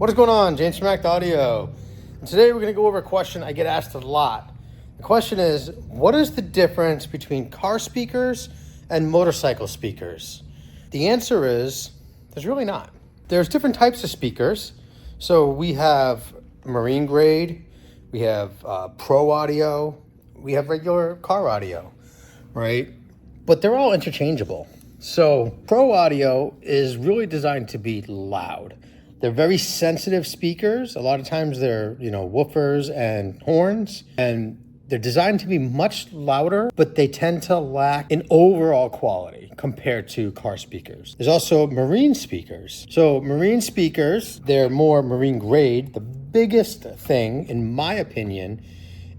What is going on? James from Act Audio. And today we're going to go over a question I get asked a lot. The question is, what is the difference between car speakers and motorcycle speakers? The answer is, there's really not. There's different types of speakers. So we have marine grade, we have pro audio, we have regular car audio, right? But they're all interchangeable. So pro audio is really designed to be loud. They're very sensitive speakers. A lot of times they're, woofers and horns, and they're designed to be much louder, but they tend to lack in overall quality compared to car speakers. There's also marine speakers. So marine speakers, they're more marine grade. The biggest thing, in my opinion,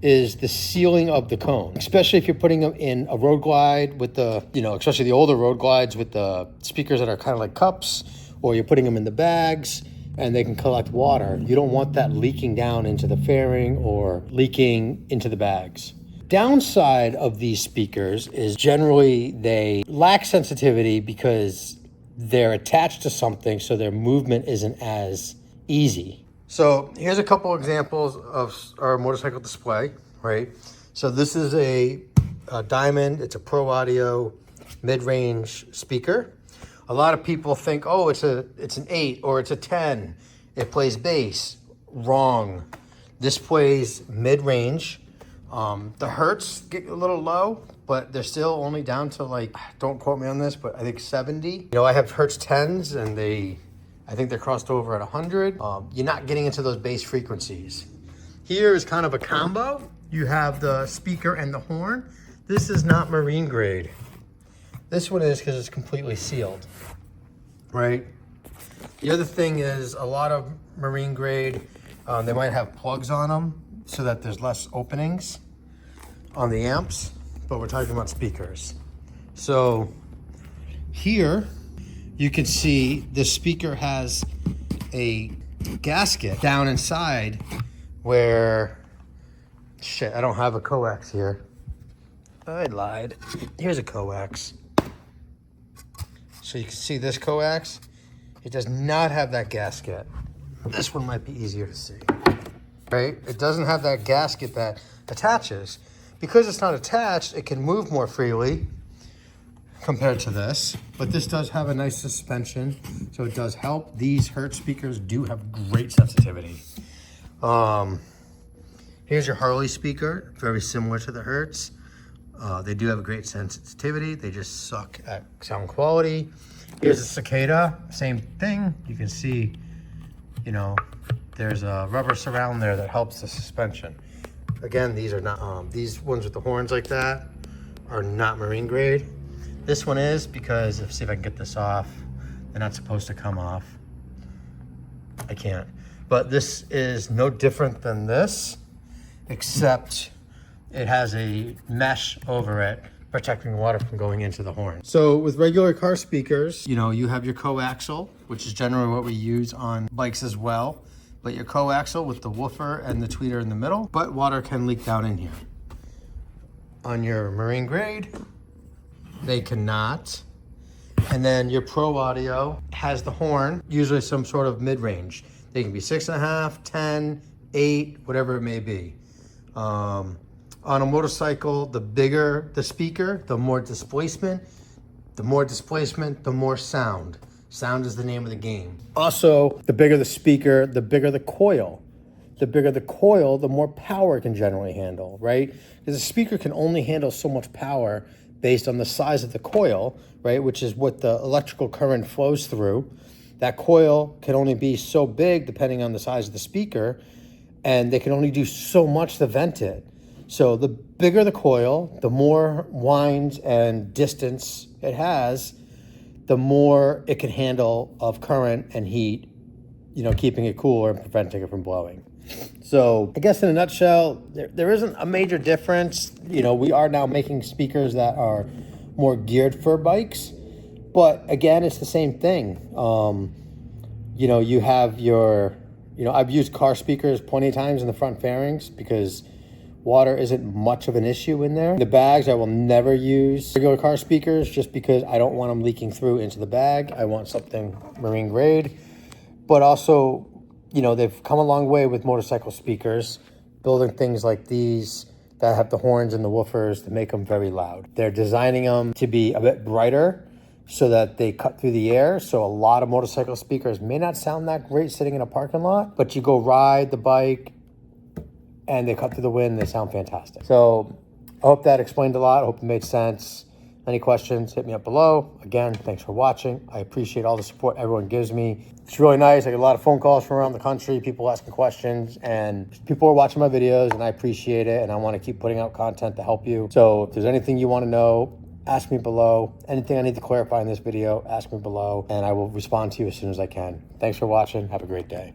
is the sealing of the cone, especially if you're putting them in a road glide with the, especially the older road glides with the speakers that are kind of like cups, or you're putting them in the bags and they can collect water. You don't want that leaking down into the fairing or leaking into the bags. Downside of these speakers is generally they lack sensitivity because they're attached to something, so their movement isn't as easy. So here's a couple examples of our motorcycle display, right? So this is a Diamond. It's a Pro Audio mid-range speaker. A lot of people think, oh, it's an 8 or it's a 10. It plays bass. Wrong. This plays mid-range. The hertz get a little low, but they're still only down to don't quote me on this, but I think 70. I have hertz 10s and I think they're crossed over at 100. You're not getting into those bass frequencies. Here is kind of a combo. You have the speaker and the horn. This is not marine grade. This one is because it's completely sealed, right? The other thing is a lot of marine grade, they might have plugs on them so that there's less openings on the amps, but we're talking about speakers. So here, you can see the speaker has a gasket down inside where, I don't have a coax here. I lied. Here's a coax. So you can see this coax. It does not have that gasket. This one might be easier to see, right? It doesn't have that gasket that attaches. Because it's not attached, it can move more freely compared to this, but this does have a nice suspension, so it does help. These Hertz speakers do have great sensitivity. Here's your Harley speaker, very similar to the Hertz. They do have a great sensitivity, they just suck at sound quality. Here's a Cicada, same thing. You can see, there's a rubber surround there that helps the suspension. Again, these are not, these ones with the horns like that are not marine grade. This one is because, let's see if I can get this off. They're not supposed to come off. I can't. But this is no different than this, except it has a mesh over it, protecting water from going into the horn. So with regular car speakers, you have your coaxial, which is generally what we use on bikes as well. But your coaxial with the woofer and the tweeter in the middle, but water can leak down in here. On your marine grade, they cannot. And then your Pro Audio has the horn, usually some sort of mid-range. They can be 6.5, 10, 8, whatever it may be. On a motorcycle, the bigger the speaker, the more displacement. The more displacement, the more sound. Sound is the name of the game. Also, the bigger the speaker, the bigger the coil. The bigger the coil, the more power it can generally handle, right? Because the speaker can only handle so much power based on the size of the coil, right? Which is what the electrical current flows through. That coil can only be so big depending on the size of the speaker, and they can only do so much to vent it. So the bigger the coil, the more winds and distance it has, the more it can handle of current and heat, keeping it cooler and preventing it from blowing. So I guess in a nutshell, there isn't a major difference. We are now making speakers that are more geared for bikes, but again, it's the same thing. You have your, I've used car speakers plenty of times in the front fairings because water isn't much of an issue in there. The bags, I will never use regular car speakers just because I don't want them leaking through into the bag. I want something marine grade. But also they've come a long way with motorcycle speakers, building things like these that have the horns and the woofers to make them very loud. They're designing them to be a bit brighter so that they cut through the air. So a lot of motorcycle speakers may not sound that great sitting in a parking lot, but you go ride the bike and they cut through the wind, they sound fantastic. So I hope that explained a lot. I hope it made sense. Any questions, hit me up below. Again, thanks for watching. I appreciate all the support everyone gives me. It's really nice. I get a lot of phone calls from around the country, people asking questions, and people are watching my videos, and I appreciate it, and I want to keep putting out content to help you. So if there's anything you want to know, ask me below. Anything I need to clarify in this video, ask me below, and I will respond to you as soon as I can. Thanks for watching. Have a great day.